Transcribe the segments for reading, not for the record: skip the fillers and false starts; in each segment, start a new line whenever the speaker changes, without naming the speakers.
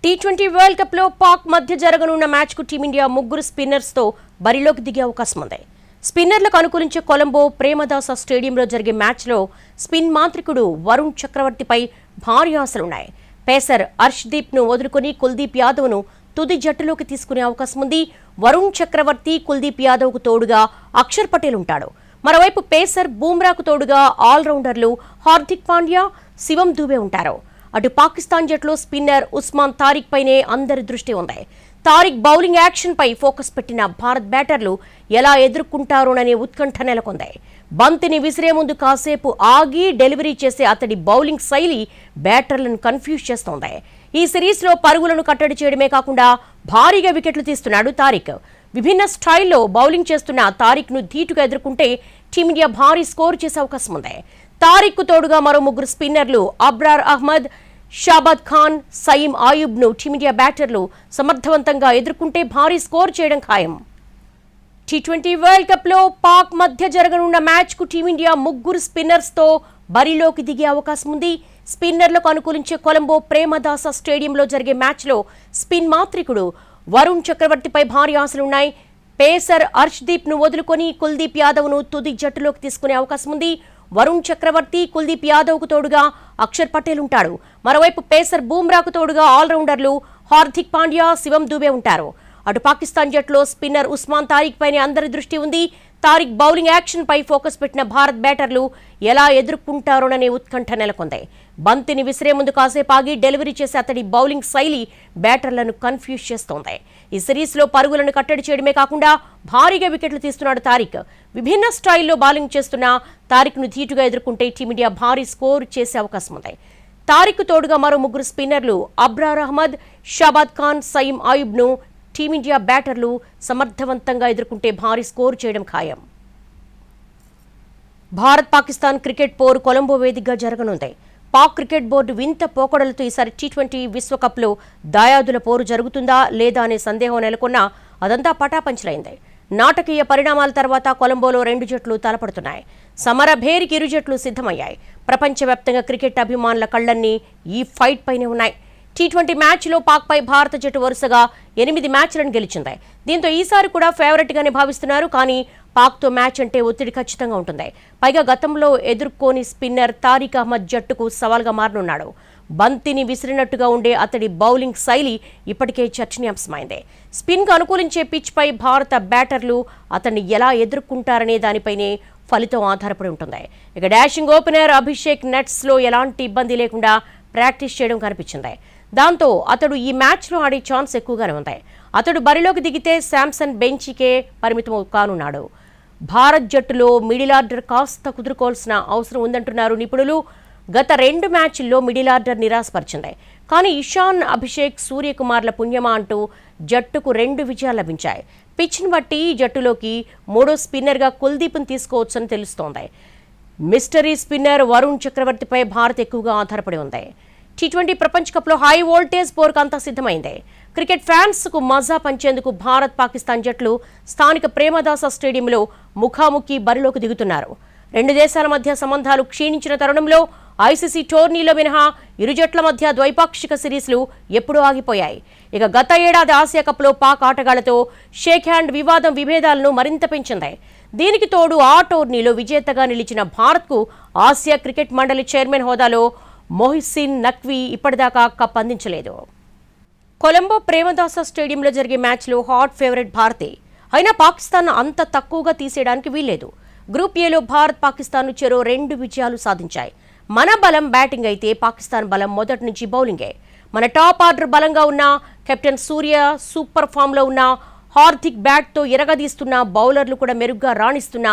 T20 world cup లో పాక్ మధ్య జరగనున్న మ్యాచ్ కు టీమిండియా ముగ్గురు స్పిన్నర్స్ తో బరిలోకి దిగే అవకాశం ఉంది. స్పిన్నర్లకు అనుకూలించే కొలంబో ప్రేమదాస స్టేడియంలో జరిగే మ్యాచ్ లో స్పిన్ మాంత్రికుడు వరుణ్ చక్రవర్తిపై భారీ ఆశలున్నాయి. పేసర్ హర్షదీప్ ను వదులుకొని కుల్దీప్ యాదవ్ ను తుది జట్టులోకి తీసుకునే అవకాశం ఉంది. వరుణ్ చక్రవర్తి, కుల్దీప్ యాదవ్ కు తోడుగా అక్షర్ పటేల్ ఉంటాడు. మరోవైపు పేసర్ బూమ్రాకు తోడుగా ఆల్రౌండర్లు హార్దిక్ పాండ్యా, శివం దూబే ఉంటారు. అటు పాకిస్తాన్ జట్లో స్పిన్నర్ ఉస్మాన్ తారిక్ పైనే అందరి దృష్టి ఉంది. తారిక్ బౌలింగ్ యాక్షన్ పై ఫోకస్ పెట్టిన భారత్ బ్యాటర్లు ఎలా ఎదుర్కొంటారోననే ఉత్కంఠ నెలకొంది. బంతిని విసిరే ముందు కాసేపు ఆగి డెలివరీ చేసే అతడి బౌలింగ్ శైలి బ్యాటర్లను కన్ఫ్యూజ్ చేస్తోంది. ఈ సిరీస్లో పరుగులను కట్టడి చేయడమే కాకుండా భారీగా వికెట్లు తీస్తున్నాడు తారిక్. విభిన్న స్టైల్లో బౌలింగ్ చేస్తున్న తారిక్ ను ధీటుగా ఎదుర్కొంటే టీమిండియా భారీ స్కోర్ చేసే అవకాశం ఉంది. తారిక్ కు తోడుగా మరో ముగ్గురు స్పిన్నర్లు అబ్రార్ అహ్మద్, షాబాద్ ఖాన్, సయీం ఆయూబ్ ను టీమిండియా బ్యాటర్లు సమర్థవంతంగా ఎదుర్కొంటే భారీ స్కోర్ చేయడం ఖాయం. టీ20 వరల్డ్ కప్ లో పాక్ మధ్య జరగనున్న మ్యాచ్ కు టీమిండియా ముగ్గురు స్పిన్నర్స్ తో బరిలోకి దిగే అవకాశం ఉంది. స్పిన్నర్లకు అనుకూలించే కొలంబో ప్రేమదాస స్టేడియంలో జరిగే మ్యాచ్ లో స్పిన్ మాంత్రికుడు వరుణ్ చక్రవర్తిపై భారీ ఆశలున్నాయి. పేసర్ హర్షదీప్ ను వదులుకొని కుల్దీప్ యాదవ్ ను తుది జట్టులోకి తీసుకునే అవకాశం ఉంది. వరుణ్ చక్రవర్తి, కుల్దీప్ యాదవ్ కు తోడుగా అక్షర్ పటేల్ ఉంటాడు. మరోవైపు పేసర్ బూమ్రాకు తోడుగా ఆల్రౌండర్లు హార్దిక్ పాండ్యా, శివం దూబే ఉంటారు. అటు పాకిస్తాన్ జట్లో స్పిన్నర్ ఉస్మాన్ తారిక్ పైనే అందరి దృష్టి ఉంది. తారిక్ బౌలింగ్ యాక్షన్ పై ఫోకస్ పెట్టిన భారత్ బ్యాటర్లు ఎలా ఎదుర్కొంటారోననే ఉత్కంఠ నెలకొంది. బంతిని విసిరే ముందు కాసేపు ఆగి డెలివరీ చేసే అతడి బౌలింగ్ శైలి బ్యాటర్లను కన్ఫ్యూజ్ చేస్తోంది. ఈ సిరీస్లో పరుగులను కట్టడి చేయడమే కాకుండా భారీగా వికెట్లు తీస్తున్నాడు తారిక్. విభిన్న స్టైల్లో బౌలింగ్ చేస్తున్న తారిక్ ను ధీటుగా ఎదుర్కొంటే టీమిండియా భారీ స్కోర్ చేసే అవకాశం ఉంది. తారిక్ తోడుగా మరో ముగ్గురు స్పిన్నర్లు అబ్రార్ అహ్మద్, షాబాద్ ఖాన్, సయీం ఆయూబ్ ను టీమిండియా బ్యాటర్లు సమర్థవంతంగా ఎదుర్కొంటే భారీ స్కోర్ చేయడం ఖాయం. భారత్ పాకిస్తాన్ క్రికెట్ పోరు కొలంబో వేదికగా జరగనుంది. పాక్ క్రికెట్ బోర్డు వింత పోకడలతో ఈసారి టీ20 విశ్వకప్లో దాయాదుల పోరు జరుగుతుందా లేదా అనే సందేహం నెలకొన్నా అదంతా పటాపంచలైంది. నాటకీయ పరిణామాల తర్వాత కొలంబోలో రెండు జట్లు తలపడుతున్నాయి. సమరభేరికి ఇరు జట్లు సిద్ధమయ్యాయి. ప్రపంచవ్యాప్తంగా క్రికెట్ అభిమానుల కళ్లన్నీ ఈ ఫైట్ పైనే ఉన్నాయి. టీ20 మ్యాచ్లో పాక్పై భారత జట్టు వరుసగా 8 మ్యాచ్లను గెలిచింది. దీంతో ఈసారి కూడా ఫేవరెట్గానే భావిస్తున్నారు. కానీ పాక్తో మ్యాచ్ అంటే ఒత్తిడి ఖచ్చితంగా ఉంటుంది. పైగా గతంలో ఎదుర్కోని స్పిన్నర్ తారిక్ అహ్మద్ జట్టుకు సవాల్గా మారనున్నాడు. బంతిని విసిరినట్టుగా ఉండే అతడి బౌలింగ్ శైలి ఇప్పటికే చర్చనీయాంశమైంది. స్పిన్కు అనుకూలించే పిచ్పై భారత బ్యాటర్లు అతన్ని ఎలా ఎదుర్కొంటారనే దానిపైనే ఫలితం ఆధారపడి ఉంటుంది. ఇక డాషింగ్ ఓపెనర్ అభిషేక్ నెట్స్లో ఎలాంటి ఇబ్బంది లేకుండా ప్రాక్టీస్ చేయడం కనిపించింది. దాంతో అతడు ఈ మ్యాచ్లో ఆడే ఛాన్స్ ఎక్కువగానే ఉంది. అతడు బరిలోకి దిగితే శాంసన్ బెంచికే పరిమితం కానున్నాడు. భారత్ జట్టులో మిడిల్ ఆర్డర్ కాస్త కుదురుకోవాల్సిన అవసరం ఉందంటున్నారు నిపుణులు. గత 2 మ్యాచ్ల్లో మిడిల్ ఆర్డర్ నిరాశపరిచింది. కానీ ఇషాన్, అభిషేక్, సూర్యకుమార్ల పుణ్యమా అంటూ జట్టుకు 2 విజయాలు లభించాయి. పిచ్ను బట్టి జట్టులోకి 3వ స్పిన్నర్గా కుల్దీప్ను తీసుకోవచ్చని తెలుస్తోంది. మిస్టరీ స్పిన్నర్ వరుణ్ చక్రవర్తిపై భారత్ ఎక్కువగా ఆధారపడి ఉంది. టీ20 ప్రపంచ కప్లో హై వోల్టేజ్ పోరుకు అంతా సిద్ధమైంది. క్రికెట్ ఫ్యాన్స్ కు మజా పంచేందుకు భారత్, పాకిస్తాన్ జట్లు స్థానిక ప్రేమదాస స్టేడియంలో ముఖాముఖి బరిలోకి దిగుతున్నారు. రెండు దేశాల మధ్య సంబంధాలు క్షీణించిన తరుణంలో ఐసీసీ టోర్నీలో మినహా ఇరు జట్ల మధ్య ద్వైపాక్షిక సిరీస్లు ఎప్పుడూ ఆగిపోయాయి. ఇక గత ఏడాది ఆసియా కప్లో పాక్ ఆటగాళ్లతో షేక్ హ్యాండ్ వివాదం విభేదాలను మరింత పెంచింది. దీనికి తోడు ఆ టోర్నీలో విజేతగా నిలిచిన భారత్కు ఆసియా క్రికెట్ మండలి చైర్మన్ హోదాలో మొహిసిన్ నఖ్వీ ఇప్పటిదాకా కప్ అందించలేదు. కొలంబో ప్రేమదాస స్టేడియంలో జరిగే మ్యాచ్లో హాట్ ఫేవరెట్ భారతే. అయినా పాకిస్తాన్ అంత తక్కువగా తీసేయడానికి వీల్లేదు. గ్రూప్ ఏలో భారత్, పాకిస్తాన్ చెరో 2 విజయాలు సాధించాయి. మన బలం బ్యాటింగ్ అయితే పాకిస్తాన్ బలం మొదటి నుంచి బౌలింగే. మన టాప్ ఆర్డర్ బలంగా ఉన్న కెప్టెన్ సూర్య సూపర్ ఫామ్లో ఉన్న హార్దిక్ బ్యాట్తో ఎరగదీస్తున్న బౌలర్లు కూడా మెరుగ్గా రాణిస్తున్న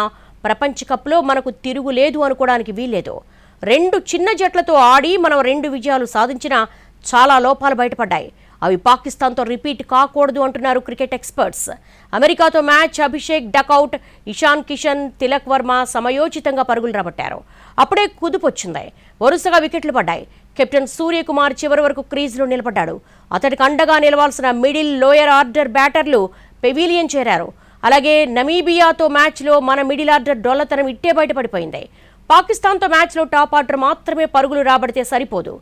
ప్రపంచ కప్లో మనకు తిరుగులేదు అనుకోవడానికి వీల్లేదు. 2 చిన్న జట్లతో ఆడి మనం 2 విజయాలు సాధించినా చాలా లోపాలు బయటపడ్డాయి. అవి పాకిస్తాన్తో రిపీట్ కాకూడదు అంటున్నారు క్రికెట్ ఎక్స్పర్ట్స్. అమెరికాతో మ్యాచ్ అభిషేక్ డకౌట్, ఇషాన్ కిషన్, తిలక్ వర్మ సమయోచితంగా పరుగులు రాబట్టారు. అప్పుడే కుదుపొచ్చింది. వరుసగా వికెట్లు పడ్డాయి. కెప్టెన్ సూర్యకుమార్ చివరి వరకు క్రీజ్లో నిలబడ్డాడు. అతడికి అండగా నిలవాల్సిన మిడిల్, లోయర్ ఆర్డర్ బ్యాటర్లు పెవిలియన్ చేరారు. అలాగే నమీబియాతో మ్యాచ్లో మన మిడిల్ ఆర్డర్ డొల్లతనం ఇట్టే బయటపడిపోయింది. పాకిస్తాన్తో మ్యాచ్లో టాప్ ఆర్డర్ మాత్రమే పరుగులు రాబడితే సరిపోదు.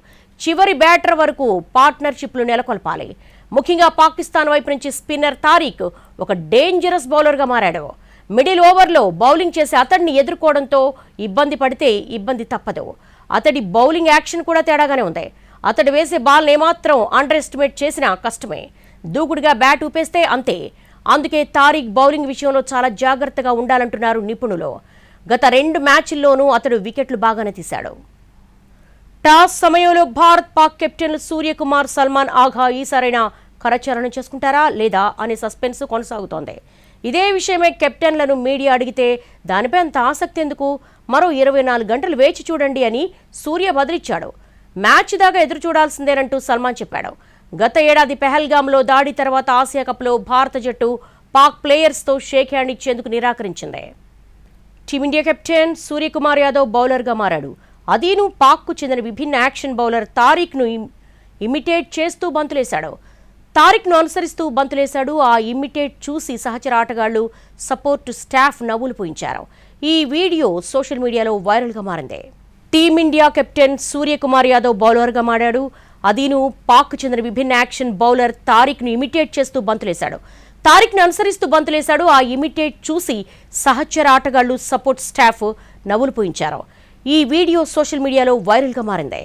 చివరి బ్యాటర్ వరకు పార్ట్నర్షిప్లు నెలకొల్పాలి. ముఖ్యంగా పాకిస్తాన్ వైపు నుంచి స్పిన్నర్ తారిక్ ఒక డేంజరస్ బౌలర్గా మారాడు. మిడిల్ ఓవర్లో బౌలింగ్ చేసి అతడిని ఎదుర్కోవడంతో ఇబ్బంది పడితే ఇబ్బంది తప్పదు. అతడి బౌలింగ్ యాక్షన్ కూడా తేడాగానే ఉంది. అతడు వేసే బాల్ని ఏమాత్రం అండర్ ఎస్టిమేట్ చేసినా కష్టమే. దూకుడుగా బ్యాట్ ఊపేస్తే అంతే. అందుకే తారిక్ బౌలింగ్ విషయంలో చాలా జాగ్రత్తగా ఉండాలంటున్నారు నిపుణులు. గత 2 మ్యాచ్ల్లోనూ అతడు వికెట్లు బాగానే తీశాడు. టాస్ సమయంలో భారత్-పాక్ కెప్టెన్లు సూర్యకుమార్, సల్మాన్ ఆఘా ఈసారైనా కరచాలనం చేసుకుంటారా లేదా అనే సస్పెన్స్ కొనసాగుతోంది. ఇదే విషయమే కెప్టెన్లను మీడియా అడిగితే దానిపై అంత ఆసక్తి ఎందుకు, మరో 24 గంటలు వేచి చూడండి అని సూర్య బదిలిచ్చాడు. మ్యాచ్ దాకా ఎదురు చూడాల్సిందేనంటూ సల్మాన్ చెప్పాడు. గత ఏడాది పెహల్గాంలో దాడి తర్వాత ఆసియా కప్లో భారత జట్టు పాక్ ప్లేయర్స్తో షేక్ హ్యాండ్ ఇచ్చేందుకు నిరాకరించింది. టీమిండియా కెప్టెన్ సూర్యకుమార్ యాదవ్ బౌలర్గా మారాడు. అదీను పాక్కు చెందిన విభిన్న యాక్షన్ బౌలర్ తారిక్ను ఇమిటేట్ చేస్తూ బంతులేశాడు. తారిక్ను అనుసరిస్తూ బంతులేశాడు. ఆ ఇమిటేట్ చూసి సహచర ఆటగాళ్లు, సపోర్ట్ స్టాఫ్ నవ్వులు పూయించారు. ఈ వీడియో సోషల్ మీడియాలో వైరల్గా మారింది. టీమిండియా కెప్టెన్ సూర్యకుమార్ యాదవ్ బౌలర్గా మారాడు. అదీను పాక్కు చెందిన విభిన్న యాక్షన్ బౌలర్ తారిక్ను ఇమిటేట్ చేస్తూ బంతులేశాడు. తారిక్ను అనుసరిస్తూ బంతులేశాడు. ఆ ఇమిటేట్ చూసి సహచర ఆటగాళ్లు, సపోర్ట్ స్టాఫ్ నవ్వులు పూయించారు. ఈ వీడియో సోషల్ మీడియాలో వైరల్గా మారింది.